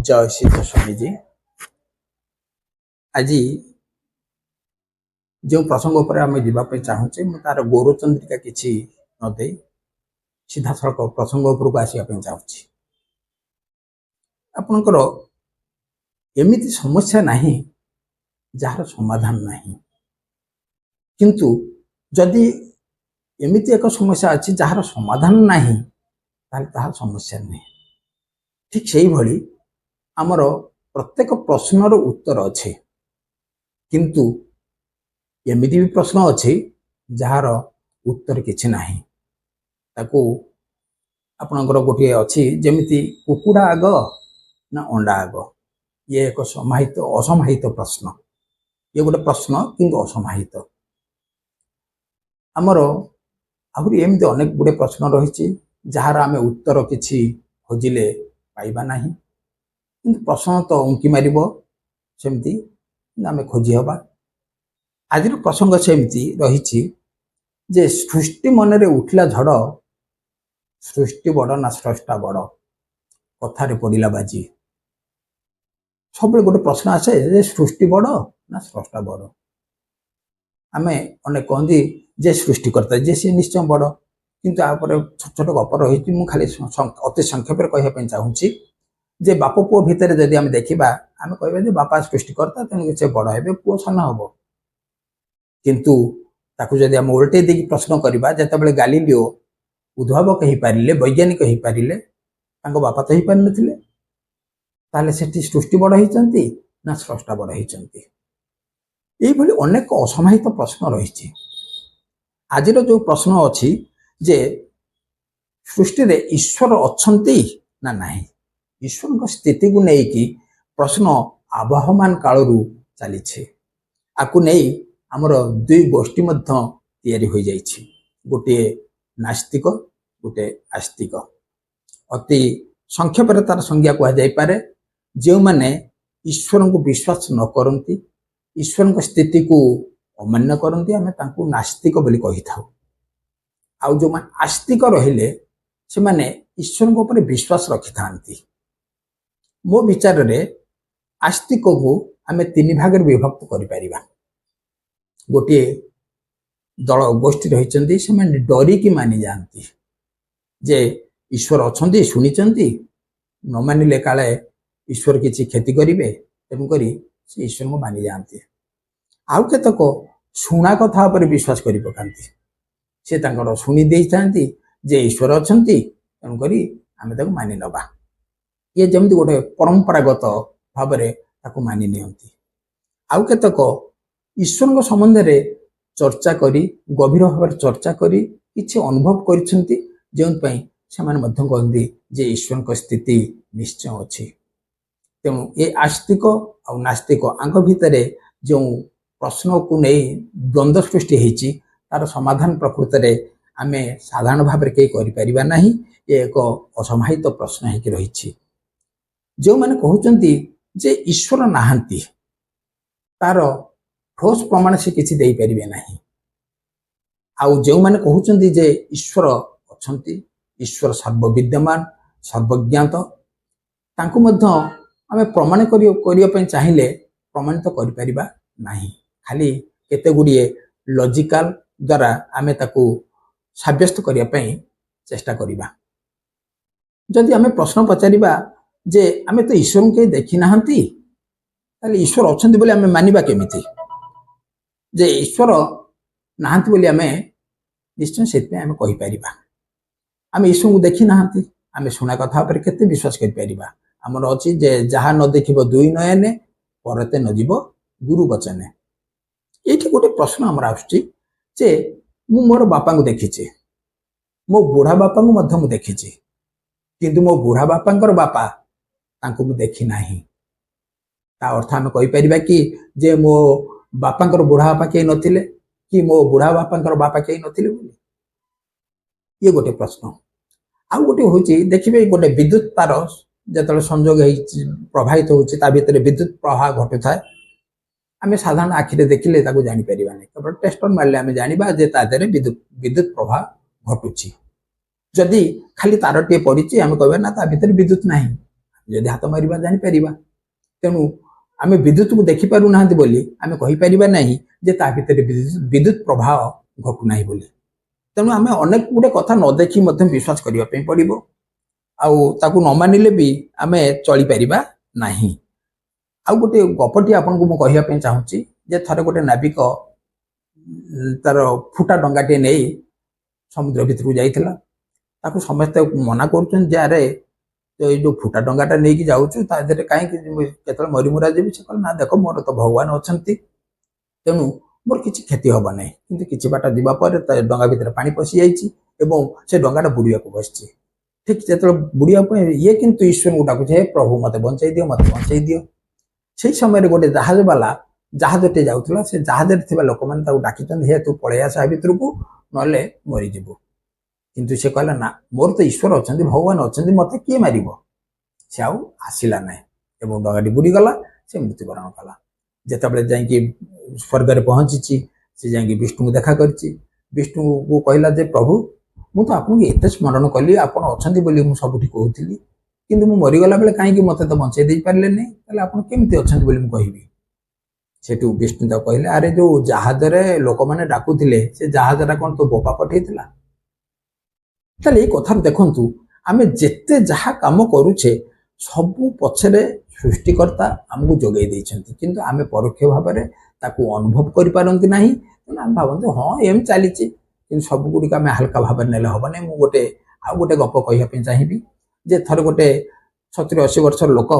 जय सिद्ध स्वामी जी। आज जो प्रसंग पर आम जावाई चाहूचे तार गौरचंद्रिका किसी नदे सीधा सड़क प्रसंग उपरको आसवाई चाहूँगी। आपणकर एमती समस्या नहीं जार समाधान नहीं, किंतु जदि एमती एक समस्या अच्छी जार समाधान नहीं तार समस्या नहीं। ठीक से भली आमर प्रत्येक प्रश्नर उत्तर अच्छे, किंतु एमती भी प्रश्न अच्छी जार उत्तर किछि नाही। ताकू आपणकर गोटे अच्छी जमीती कुकुड़ा आग ना अंडा आग, ये एक समाहित असमाहित प्रश्न। ये गोटे प्रश्न किंतु असमाहित। आमर आहरी एमती अनेक गुड़े प्रश्न रही जार आम उत्तर किछि खोजिले पाइबा नाही, किंतु प्रश्न तो उंकी मार सेमती आम खोजी हवा। आज प्रसंग सेमती रही जे सृष्टि मन में उठिला झड़, सृष्टि बड़ ना स्रष्टा बड़, कथारे पड़ा बाजी। सब गोटे प्रश्न आसे जे सृष्टि बड़ ना स्रष्टा बड़। आम अनेक कहती जे सृष्टिकर्ता जे सी निश्चय बड़, किंतु आपर छोट छोट गप रही। मुझे खाली अति संक्षेप कहवाई चाहूँगी जे बाप पुओ भितर जदि आम देखा आम कह बापा सृष्टिकर्ता तेणुक से बड़ हे, पुओ सान हम। किंतु ताकू जदि आम उल्टे देकी प्रश्न करवा जिते गालीलियो उद्भावक हो पारे, वैज्ञानिक हो पारे, बापा तो हो पार नथिले, ताले सेठी सृष्टि बड़ होती ना स्रष्टा बड़ होती। यही अनेक असमाहित प्रश्न रही। आज जो प्रश्न अच्छी जे सृष्टि रे ईश्वर अच्छंती ना नहीं, ईश्वर स्थिति को लेकिन प्रश्न आवाहमान कालू चली। आपको नहीं आमर दुई गोष्ठी तैयारी हो जाइए, गोटे नास्तिक गोटे आस्तिक। अति संक्षेप तार संज्ञा कहुपे जो मैंने ईश्वर को विश्वास न करती, ईश्वर को स्थिति को अमान्य करती, आम तांको नास्तिक बोली कही था। आउ जो मैंने आस्तिक रहिले से माने ईश्वर को ऊपर विश्वास रखि थांती। मो विचार रे आस्तिक को आम तीन भाग विभक्त कर। गोटे दल गोष्ठी रही से डरिकी मानि जाती जे ईश्वर अच्छा शुणी न मानिले काले ईश्वर किसी क्षति करेंगे, तेणुक से ईश्वर को मानि जाती। आउ केतक शुणा कथा पर विश्वास कर पकाती, से शुणी दे थांती जे ईश्वर अच्छा तेणुक आम मानि नवा। ये जमी गोटे परंपरागत भाव में मानि नियंती। आउ केतक ईश्वर संबंध में चर्चा करी, गभीर भाव चर्चा करी किसी अनुभव करछंती, जोंपई सेमाने मध्य कहती जे ईश्वर को स्थिति निश्चय अच्छी। तेणु ये आस्तिक और नास्तिक आंक भितर जो प्रश्न को नहीं द्वंद्व सृष्टि होती तार समाधान प्रकृत में आम साधारण भाव में कहीं करिपरिबा नहीं। ये एक असमाहित प्रश्न होकर रही। जो मैंने कहते जे ईश्वर नाहांती तार ठोस प्रमाण से किसी दे पारिबे नहीं। आउ जो मैंने कहते जे ईश्वर अच्छंती, ईश्वर सर्वविद्यमान सर्वज्ञात, तांको मध्य आम प्रमाण करने चाहिए प्रमाणित तो करिपरिबा नहीं। खाली केते गुड़िए लॉजिकल द्वारा आम ताकू साब्यस्त करने चेष्टा करिबा। जदि आम प्रश्न पचारिबा जे आम तो ईश्वर को कहीं देखी नाहंती, ताले ईश्वर अच्छंती बोली आम मानिबा केमिति? जे ईश्वर नाहंती बोली आम निश्चय से आम कहीपर आम ईश्वर को देखी नाहंती, आम शुणा कथा पर केते विश्वास करिपरिबा? आमर अच्छी जे जहाँ न देखिब दुई नयने परते न जीव गुरु वचने। ये गोटे प्रश्न आमर आसुची जे मु मोर बापा को देखी, मो बुढ़ा बापा को मध्य मु देखी, किंतु मो बुढ़ा बापा बापा तांको मु देखी नाही। ता अर्थ आम कहीपर कि जे मो बापांकर बुढ़ा बापा कहीं नथिले कि मो बुढ़ा बापांकर बापा कहीं नथिले बोली। ये गोटे प्रश्न। आउ गोटे हूँ देखिए गोटे विद्युत तार जो संजोग प्रभावित होता भितर विद्युत प्रवाह घटू थाए। आम साधारण आखिरे देखिले जापर नहीं, केवल टेस्टर मारे आम जाना जे तादे विद्युत प्रवाह घटुची। जदि खाली तार टे पड़ी आम कह ना ता भितर विद्युत नहीं, ଯଦି ହାତ ମାରିବା ଜାଣିପାରିବା। ତେଣୁ ଆମେ ବିଦ୍ୟୁତକୁ ଦେଖିପାରୁନାହାନ୍ତି ବୋଲି ଆମେ କହିପାରିବା ନାହିଁ ଯେ ତା ଭିତରେ ବିଦ୍ୟୁତ ପ୍ରବାହ ଘଟୁନାହିଁ ବୋଲି। ତେଣୁ ଆମେ ଅନେକ ଗୁଡ଼େ କଥା ନ ଦେଖି ମଧ୍ୟ ବିଶ୍ୱାସ କରିବା ପାଇଁ ପଡ଼ିବ, ଆଉ ତାକୁ ନ ମାନିଲେ ବି ଆମେ ଚଳିପାରିବା ନାହିଁ। ଆଉ ଗୋଟେ ଗପଟି ଆପଣଙ୍କୁ ମୁଁ କହିବା ପାଇଁ ଚାହୁଁଛି ଯେ ଥରେ ଗୋଟେ ନାବିକ ତାର ଫୁଟା ଡଙ୍ଗାଟିଏ ନେଇ ସମୁଦ୍ର ଭିତରକୁ ଯାଇଥିଲା। ତାକୁ ସମସ୍ତେ ମନା କରୁଛନ୍ତି ଯେ ଆରେ ଏଇ ଯୋଉ ଫୁଟା ଡଙ୍ଗାଟା ନେଇକି ଯାଉଛୁ ତା ଦେହରେ କାହିଁକି କେତେବେଳେ ମରିମୁରା ଯିବି। ସେ କହିଲେ ନା ଦେଖ ମୋର ତ ଭଗବାନ ଅଛନ୍ତି, ତେଣୁ ମୋର କିଛି କ୍ଷତି ହବ ନାହିଁ। କିନ୍ତୁ କିଛି ବାଟ ଯିବା ପରେ ତା ଡଙ୍ଗା ଭିତରେ ପାଣି ପଶି ଯାଇଛି ଏବଂ ସେ ଡଙ୍ଗାଟା ବୁଡ଼ିବାକୁ ବସିଛି। ଠିକ ଯେତେବେଳେ ବୁଡ଼ିବା ପାଇଁ ଇଏ କିନ୍ତୁ ଈଶ୍ୱରଙ୍କୁ ଡାକୁଛି, ହେ ପ୍ରଭୁ ମତେ ବଞ୍ଚେଇ ଦିଅ, ମତେ ବଞ୍ଚେଇ ଦିଅ। ସେଇ ସମୟରେ ଗୋଟେ ଜାହାଜ ବାଲା ଜାହାଜଟେ ଯାଉଥିଲା, ସେ ଜାହାଜରେ ଥିବା ଲୋକମାନେ ତାକୁ ଡାକିଛନ୍ତି, ହେ ତୁ ପଳେଇ ଆସ ଭିତରକୁ ନହେଲେ ମରିଯିବୁ। କିନ୍ତୁ ସେ କହିଲା ନା ମୋର ତ ଈଶ୍ୱର ଅଛନ୍ତି, ଭଗବାନ ଅଛନ୍ତି, ମତେ କିଏ ମାରିବ। ସେ ଆଉ ଆସିଲା ନାହିଁ ଏବଂ ଡଙ୍ଗାଟି ବୁଡ଼ିଗଲା, ସେ ମୃତ୍ୟୁବରଣ କଲା। ଯେତେବେଳେ ଯାଇକି ସ୍ୱର୍ଗରେ ପହଞ୍ଚିଛି ସେ ଯାଇକି ବିଷ୍ଣୁଙ୍କୁ ଦେଖା କରିଛି। ବିଷ୍ଣୁଙ୍କୁ କହିଲା ଯେ ପ୍ରଭୁ ମୁଁ ତ ଆପଣଙ୍କୁ ଏତେ ସ୍ମରଣ କଲି, ଆପଣ ଅଛନ୍ତି ବୋଲି ମୁଁ ସବୁଠି କହୁଥିଲି, କିନ୍ତୁ ମୁଁ ମରିଗଲା ବେଳେ କାହିଁକି ମତେ ତ ବଞ୍ଚେଇ ଦେଇପାରିଲେନି, ତାହେଲେ ଆପଣ କେମିତି ଅଛନ୍ତି ବୋଲି ମୁଁ କହିବି। ସେଠୁ ବିଷ୍ଣୁ ତାକୁ କହିଲେ ଆରେ ଯୋଉ ଜାହାଜରେ ଲୋକମାନେ ଡାକୁଥିଲେ ସେ ଜାହାଜଟା କଣ ତୋ ବୋପା ପଠେଇଥିଲା। ତାହେଲେ ଏଇ କଥାରୁ ଦେଖନ୍ତୁ ଆମେ ଯେତେ ଯାହା କାମ କରୁଛେ ସବୁ ପଛରେ ସୃଷ୍ଟିକର୍ତ୍ତା ଆମକୁ ଯୋଗାଇ ଦେଇଛନ୍ତି, କିନ୍ତୁ ଆମେ ପରୋକ୍ଷ ଭାବରେ ତାକୁ ଅନୁଭବ କରିପାରନ୍ତି ନାହିଁ। ଆମେ ଭାବନ୍ତି ହଁ ଏମିତି ଚାଲିଛି, କିନ୍ତୁ ସବୁଗୁଡ଼ିକ ଆମେ ହାଲକା ଭାବରେ ନେଲେ ହବନି। ମୁଁ ଆଉ ଗୋଟେ ଗପ କହିବା ପାଇଁ ଚାହିଁବି ଯେ ଥରେ ଗୋଟେ 70-80 ବର୍ଷର ଲୋକ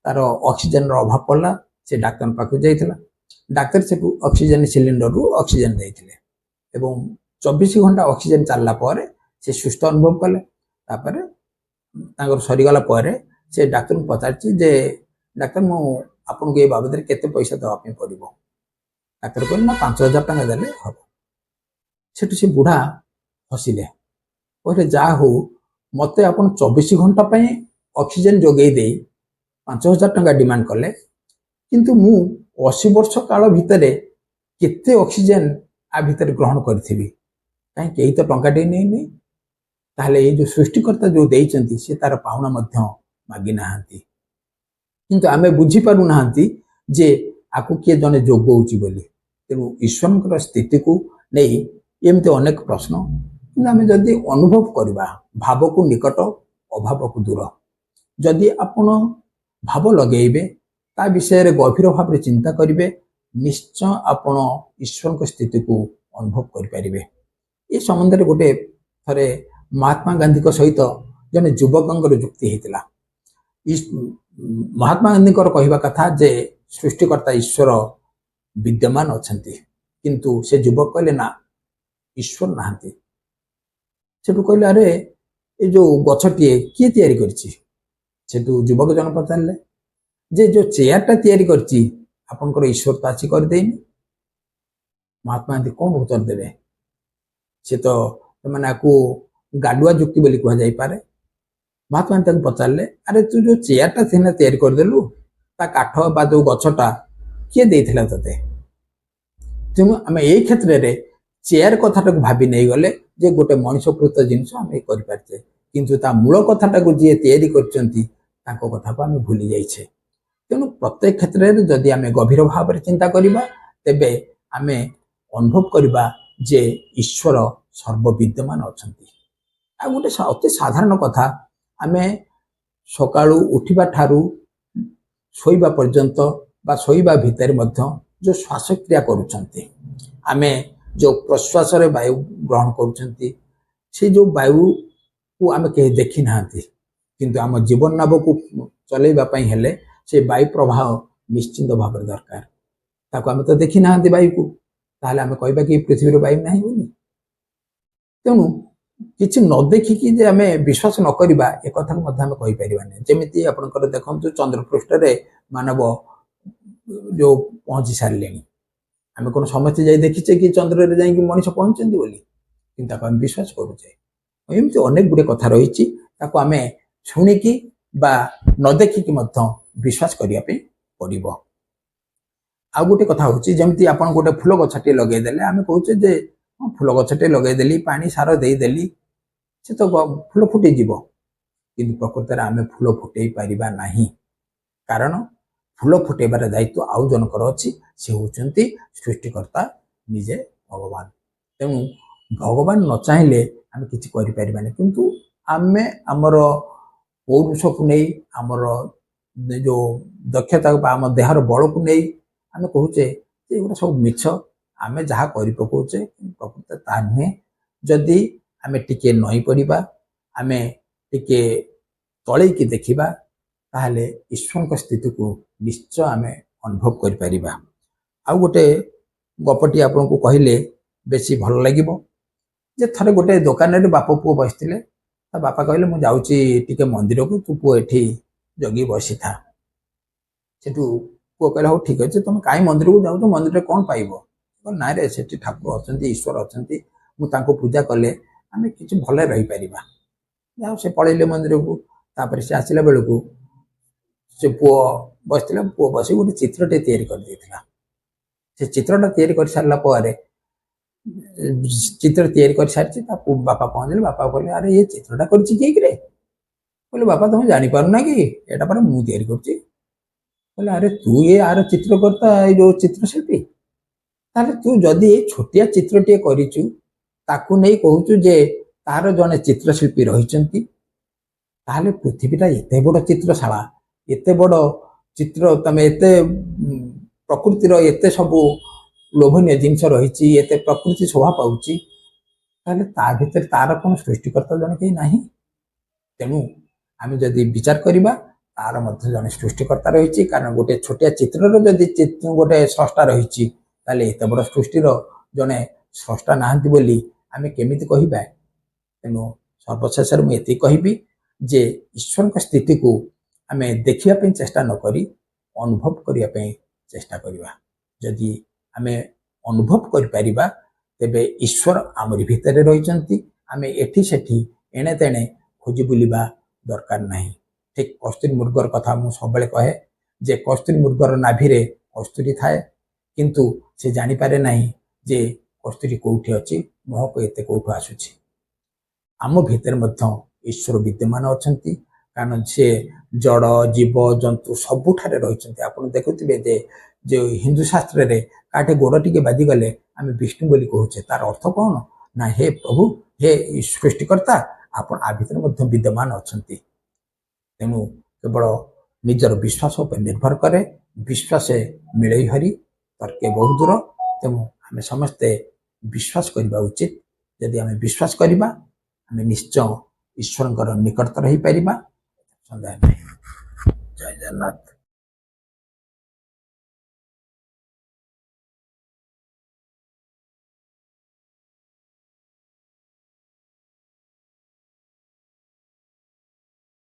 ତାର ଅକ୍ସିଜେନର ଅଭାବ ପଡ଼ିଲା, ସେ ଡାକ୍ତର ପାଖକୁ ଯାଇଥିଲା। ଡାକ୍ତର ସେଠୁ ଅକ୍ସିଜେନ ସିଲିଣ୍ଡରରୁ ଅକ୍ସିଜେନ ଦେଇଥିଲେ ଏବଂ 24 ଘଣ୍ଟା ଅକ୍ସିଜେନ ଚାଲିଲା ପରେ ସେ ସୁସ୍ଥ ଅନୁଭବ କଲେ। ତାପରେ ତାଙ୍କର ସରିଗଲା ପରେ ସେ ଡାକ୍ତରଙ୍କୁ ପଚାରିଛି ଯେ ଡାକ୍ତର ମୁଁ ଆପଣଙ୍କୁ ଏ ବାବଦରେ କେତେ ପଇସା ଦେବା ପାଇଁ ପଡ଼ିବ। ଡାକ୍ତର କହିଲେ ନା 5,000 ଟଙ୍କା ଦେଲେ ହବ। ସେଠୁ ସେ ବୁଢ଼ା ହସିଲେ, କହିଲେ ଯାହା ହଉ ମତେ ଆପଣ 24 ଘଣ୍ଟା ପାଇଁ ଅକ୍ସିଜେନ ଯୋଗାଇ ଦେଇ 5,000 ଟଙ୍କା ଡିମାଣ୍ଡ କଲେ, କିନ୍ତୁ ମୁଁ 80 ବର୍ଷ କାଳ ଭିତରେ କେତେ ଅକ୍ସିଜେନ ଆ ଭିତରେ ଗ୍ରହଣ କରିଥିବି, କାହିଁ କେହି ତ ଟଙ୍କାଟେ ନେଇନି। ତାହେଲେ ଏଇ ଯୋଉ ସୃଷ୍ଟିକର୍ତ୍ତା ଯୋଉ ଦେଇଛନ୍ତି ସେ ତାର ପାଉଣା ମଧ୍ୟ ମାଗି ନାହାନ୍ତି, କିନ୍ତୁ ଆମେ ବୁଝିପାରୁନାହାନ୍ତି ଯେ ଆକୁ କିଏ ଜଣେ ଯୋଗଉଛି ବୋଲି। ତେଣୁ ଈଶ୍ୱରଙ୍କର ସ୍ଥିତିକୁ ନେଇ ଏମିତି ଅନେକ ପ୍ରଶ୍ନ, କିନ୍ତୁ ଆମେ ଯଦି ଅନୁଭବ କରିବା ଭାବକୁ ନିକଟ ଅଭାବକୁ ଦୂର, ଯଦି ଆପଣ ଭାବ ଲଗେଇବେ ତା ବିଷୟରେ ଗଭୀର ଭାବରେ ଚିନ୍ତା କରିବେ, ନିଶ୍ଚୟ ଆପଣ ଈଶ୍ୱରଙ୍କ ସ୍ଥିତିକୁ ଅନୁଭବ କରିପାରିବେ। ଏ ସମ୍ବନ୍ଧରେ ଗୋଟେ ଥରେ ମହାତ୍ମା ଗାନ୍ଧୀଙ୍କ ସହିତ ଜଣେ ଯୁବକଙ୍କର ଯୁକ୍ତି ହେଇଥିଲା। ମହାତ୍ମା ଗାନ୍ଧୀଙ୍କର କହିବା କଥା ଯେ ସୃଷ୍ଟିକର୍ତ୍ତା ଈଶ୍ୱର ବିଦ୍ୟମାନ ଅଛନ୍ତି, କିନ୍ତୁ ସେ ଯୁବକ କହିଲେ ନା ଈଶ୍ୱର ନାହାନ୍ତି। ସେଠୁ କହିଲେ ଆରେ ଏ ଯୋଉ ଗଛଟିଏ କିଏ ତିଆରି କରିଛି। ସେଠୁ ଯୁବକ ଜଣ ପଚାରିଲେ ଯେ ଯୋଉ ଚେୟାରଟା ତିଆରି କରିଛି ଆପଣଙ୍କର ଈଶ୍ୱର ତ ଆସି କରିଦେଇନି। ମହାତ୍ମା ଗାନ୍ଧୀ କଣ ଉତ୍ତର ଦେବେ। ସେ ତ ମାନେ ଆକୁ ଗାଡୁଆ ଯୁକ୍ତି ବୋଲି କୁହାଯାଇପାରେ। ମହାତ୍ମା ଗାନ୍ଧୀ ତାକୁ ପଚାରିଲେ ଆରେ ତୁ ଯୋଉ ଚେୟାରଟା ସିନା ତିଆରି କରିଦେଲୁ, ତା କାଠ ବା ଯୋଉ ଗଛଟା କିଏ ଦେଇଥିଲା ତତେ। ତେଣୁ ଆମେ ଏଇ କ୍ଷେତ୍ରରେ ଚେୟାର କଥାଟାକୁ ଭାବି ନେଇଗଲେ ଯେ ଗୋଟେ ମଣିଷକୃତ ଜିନିଷ ଆମେ କରିପାରିଛେ, କିନ୍ତୁ ତା ମୂଳ କଥାଟାକୁ ଯିଏ ତିଆରି କରିଛନ୍ତି ତାଙ୍କ କଥାକୁ ଆମେ ଭୁଲି ଯାଇଛେ। ତେଣୁ ପ୍ରତ୍ୟେକ କ୍ଷେତ୍ରରେ ଯଦି ଆମେ ଗଭୀର ଭାବରେ ଚିନ୍ତା କରିବା ତେବେ ଆମେ ଅନୁଭବ କରିବା ଯେ ଈଶ୍ୱର ସର୍ବବିଦ୍ୟମାନ ଅଛନ୍ତି। ଆଉ ଗୋଟେ ଅତି ସାଧାରଣ କଥା, ଆମେ ସକାଳୁ ଉଠିବା ଠାରୁ ଶୋଇବା ପର୍ଯ୍ୟନ୍ତ ବା ଶୋଇବା ଭିତରେ ମଧ୍ୟ ଯେଉଁ ଶ୍ୱାସକ୍ରିୟା କରୁଛନ୍ତି, ଆମେ ଯେଉଁ ପ୍ରଶ୍ୱାସରେ ବାୟୁ ଗ୍ରହଣ କରୁଛନ୍ତି, ସେ ଯେଉଁ ବାୟୁକୁ ଆମେ କେହି ଦେଖି ନାହାନ୍ତି, କିନ୍ତୁ ଆମ ଜୀବନ ନାବକୁ ଚଲେଇବା ପାଇଁ ହେଲେ ସେ ବାୟୁ ପ୍ରବାହ ନିଶ୍ଚିନ୍ତ ଭାବରେ ଦରକାର। ତାକୁ ଆମେ ତ ଦେଖି ନାହାନ୍ତି ବାୟୁକୁ, ତାହେଲେ ଆମେ କହିବା କି ପୃଥିବୀରେ ବାୟୁ ନାହିଁ ବୋଲି। ତେଣୁ କିଛି ନ ଦେଖିକି ଯେ ଆମେ ବିଶ୍ୱାସ ନ କରିବା ଏ କଥାକୁ ମଧ୍ୟ ଆମେ କହିପାରିବାନି। ଯେମିତି ଆପଣଙ୍କର ଦେଖନ୍ତୁ ଚନ୍ଦ୍ରପୃଷ୍ଠରେ ମାନବ ଯୋଉ ପହଞ୍ଚି ସାରିଲେଣି, ଆମେ କଣ ସମସ୍ତେ ଯାଇ ଦେଖିଛେ କି ଚନ୍ଦ୍ରରେ ଯାଇକି ମଣିଷ ପହଞ୍ଚିଛନ୍ତି ବୋଲି, କିନ୍ତୁ ତାକୁ ଆମେ ବିଶ୍ୱାସ କରୁଛେ। ଏମିତି ଅନେକ ଗୁଡ଼ିଏ କଥା ରହିଛି, ତାକୁ ଆମେ ଶୁଣିକି ବା ନ ଦେଖିକି ମଧ୍ୟ ବିଶ୍ୱାସ କରିବା ପାଇଁ ପଡ଼ିବ। ଆଉ ଗୋଟେ କଥା ହେଉଛି ଯେମିତି ଆପଣ ଗୋଟେ ଫୁଲ ଗଛଟିଏ ଲଗେଇଦେଲେ, ଆମେ କହୁଛେ ଯେ ଫୁଲ ଗଛଟେ ଲଗେଇଦେଲି, ପାଣି ସାର ଦେଇଦେଲି, ସେ ତ ଫୁଲ ଫୁଟିଯିବ। କିନ୍ତୁ ପ୍ରକୃତରେ ଆମେ ଫୁଲ ଫୁଟେଇ ପାରିବା ନାହିଁ। କାରଣ ଫୁଲ ଫୁଟେଇବାର ଦାୟିତ୍ୱ ଆଉ ଜଣଙ୍କର ଅଛି, ସେ ହେଉଛନ୍ତି ସୃଷ୍ଟିକର୍ତ୍ତା ନିଜେ ଭଗବାନ। ତେଣୁ ଭଗବାନ ନ ଚାହିଁଲେ ଆମେ କିଛି କରିପାରିବାନି। କିନ୍ତୁ ଆମେ ଆମର ପୌରୁଷକୁ ନେଇ, ଆମର ଯେଉଁ ଦକ୍ଷତାକୁ ବା ଆମ ଦେହର ବଳକୁ ନେଇ ଆମେ କହୁଛେ ଯେ ଏଗୁଡ଼ା ସବୁ ମିଛ, ଆମେ ଯାହା କରି ପକାଉଛେ ପ୍ରକୃତ ତାହା ନୁହେଁ। ଯଦି ଆମେ ଟିକେ ନଇଁ ପଡ଼ିବା, ଆମେ ଟିକେ ତଳେଇକି ଦେଖିବା, ତାହେଲେ ଈଶ୍ୱରଙ୍କ ସ୍ଥିତିକୁ ନିଶ୍ଚୟ ଆମେ ଅନୁଭବ କରିପାରିବା। ଆଉ ଗୋଟେ ଗପଟି ଆପଣଙ୍କୁ କହିଲେ ବେଶୀ ଭଲ ଲାଗିବ। ଯେ ଥରେ ଗୋଟେ ଦୋକାନରେ ବାପ ପୁଅ ବସିଥିଲେ। ତା ବାପା କହିଲେ, ମୁଁ ଯାଉଛି ଟିକେ ମନ୍ଦିରକୁ, ତୁ ପୁଅ ଏଠି ଜଗି ବସିଥା। ସେଠୁ ପୁଅ କହିଲା, ହଉ ଠିକ ଅଛି, ତମେ କାହିଁ ମନ୍ଦିରକୁ ଯାଉଛ, ମନ୍ଦିରରେ କ'ଣ ପାଇବ? ନାଇଁ ରେ, ସେଠି ଠାକୁର ଅଛନ୍ତି, ଈଶ୍ୱର ଅଛନ୍ତି, ମୁଁ ତାଙ୍କୁ ପୂଜା କଲେ ଆମେ କିଛି ଭଲରେ ରହିପାରିବା। ଯାଉ ସେ ପଳେଇଲେ ମନ୍ଦିରକୁ। ତାପରେ ସେ ଆସିଲା ବେଳକୁ ସେ ପୁଅ ବସିଥିଲା, ପୁଅ ବସି ଗୋଟେ ଚିତ୍ରଟେ ତିଆରି କରିଦେଇଥିଲା। ସେ ଚିତ୍ରଟା ତିଆରି କରିସାରିଲା ପରେ, ଚିତ୍ର ତିଆରି କରିସାରିଛି, ତା ବାପା ପହଞ୍ଚିଲେ। ବାପା କହିଲେ, ଆରେ ଏ ଚିତ୍ରଟା କରିଛି କିଏ କିରେ? କହିଲେ, ବାପା ତମେ ଜାଣିପାରୁନା କି ଏଇଟା ପରା ମୁଁ ତିଆରି କରୁଛି। କହିଲେ, ଆରେ ତୁ ଆର ଚିତ୍ରକର୍ତ୍ତା, ଏଇ ଯୋଉ ଚିତ୍ରଶିଳ୍ପୀ? ତାହେଲେ ତୁ ଯଦି ଛୋଟିଆ ଚିତ୍ରଟିଏ କରିଛୁ, ତାକୁ ନେଇ କହୁଛୁ ଯେ ତାର ଜଣେ ଚିତ୍ରଶିଳ୍ପୀ ରହିଛନ୍ତି, ତାହେଲେ ପୃଥିବୀଟା ଏତେ ବଡ଼ ଚିତ୍ରଶାଳା, ଏତେ ବଡ଼ ଚିତ୍ର, ତମେ ଏତେ ପ୍ରକୃତିର ଏତେ ସବୁ ଲୋଭନୀୟ ଜିନିଷ ରହିଛି, ଏତେ ପ୍ରକୃତି ଶୋଭା ପାଉଛି, ତାହେଲେ ତା ଭିତରେ ତାର କ'ଣ ସୃଷ୍ଟିକର୍ତ୍ତା ଜଣେ କେହି ନାହିଁ? ତେଣୁ ଆମେ ଯଦି ବିଚାର କରିବା, ତାର ମଧ୍ୟ ଜଣେ ସୃଷ୍ଟିକର୍ତ୍ତା ରହିଛି। କାରଣ ଗୋଟେ ଛୋଟିଆ ଚିତ୍ରର ଯଦି ଗୋଟେ ସ୍ରଷ୍ଟା ରହିଛି, ତାହେଲେ ଏତେ ବଡ଼ ସୃଷ୍ଟିର ଜଣେ ସ୍ରଷ୍ଟା ନାହାନ୍ତି ବୋଲି ଆମେ କେମିତି କହିବା? ତେଣୁ ସର୍ବଶେଷରେ ମୁଁ ଏତିକି କହିବି ଯେ ଈଶ୍ୱରଙ୍କ ସ୍ଥିତିକୁ ଆମେ ଦେଖିବା ପାଇଁ ଚେଷ୍ଟା ନ କରି ଅନୁଭବ କରିବା ପାଇଁ ଚେଷ୍ଟା କରିବା। ଯଦି ଆମେ ଅନୁଭବ କରିପାରିବା, ତେବେ ଈଶ୍ୱର ଆମରି ଭିତରେ ରହିଛନ୍ତି। ଆମେ ଏଠି ସେଠି ଏଣେ ତେଣେ ଖୋଜି ବୁଲିବା ଦରକାର ନାହିଁ। ଠିକ କସ୍ତୁରୀ ମୃଗର କଥା ମୁଁ ସବୁବେଳେ କହେ ଯେ କସ୍ତୁରୀ ମୃଗର ନାଭିରେ କସ୍ତୁରୀ ଥାଏ, କିନ୍ତୁ ସେ ଜାଣିପାରେ ନାହିଁ ଯେ କସ୍ତୁରୀ କୋଉଠି ଅଛି, ମହକ ଏତେ କୋଉଠୁ ଆସୁଛି। ଆମ ଭିତରେ ମଧ୍ୟ ଈଶ୍ୱର ବିଦ୍ୟମାନ ଅଛନ୍ତି, କାରଣ ସେ ଜଡ଼ ଜୀବ ଜନ୍ତୁ ସବୁଠାରେ ରହିଛନ୍ତି। ଆପଣ ଦେଖୁଥିବେ ଯେ ହିନ୍ଦୁ ଶାସ୍ତ୍ରରେ କାହାଠି ଗୋଡ଼ ଟିକେ ବାଜିଗଲେ ଆମେ ବିଷ୍ଣୁ ବୋଲି କହୁଛେ। ତାର ଅର୍ଥ କ'ଣ? ନା ହେ ପ୍ରଭୁ, ହେ ସୃଷ୍ଟିକର୍ତ୍ତା, ଆପଣ ଆ ଭିତରେ ମଧ୍ୟ ବିଦ୍ୟମାନ ଅଛନ୍ତି। ତେଣୁ କେବଳ ନିଜର ବିଶ୍ୱାସ ଉପରେ ନିର୍ଭର କରେ। ବିଶ୍ୱାସ ମିଳେଇ ହରି ତର୍କେ ବହୁ ଦୂର। ତେଣୁ ଆମେ ସମସ୍ତେ ବିଶ୍ୱାସ କରିବା ଉଚିତ। ଯଦି ଆମେ ବିଶ୍ୱାସ କରିବା, ଆମେ ନିଶ୍ଚୟ ଈଶ୍ୱରଙ୍କର ନିକଟତର ହେଇପାରିବା। ସନ୍ଦେହ ନାହିଁ। ଜୟ ଜଗନ୍ନାଥ।